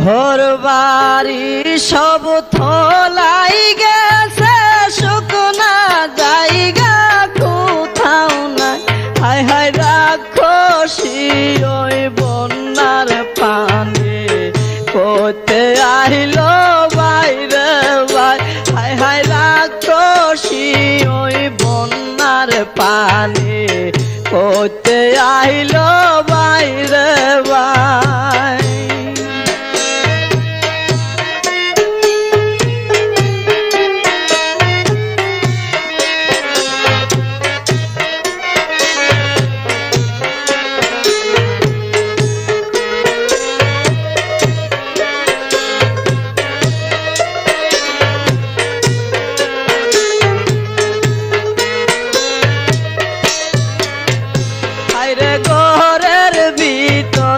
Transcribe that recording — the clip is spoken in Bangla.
ঘর বাড়ি সব থলাই গেছে, শুকনা জায়গা কোথাও নাই। হায় হায় রাক্ষসী ওই বন্যার পানি করতে আইলো বাইরে ভাই। হায় হায় রাক্ষসী ওই বন্যার পানি করতে আইলো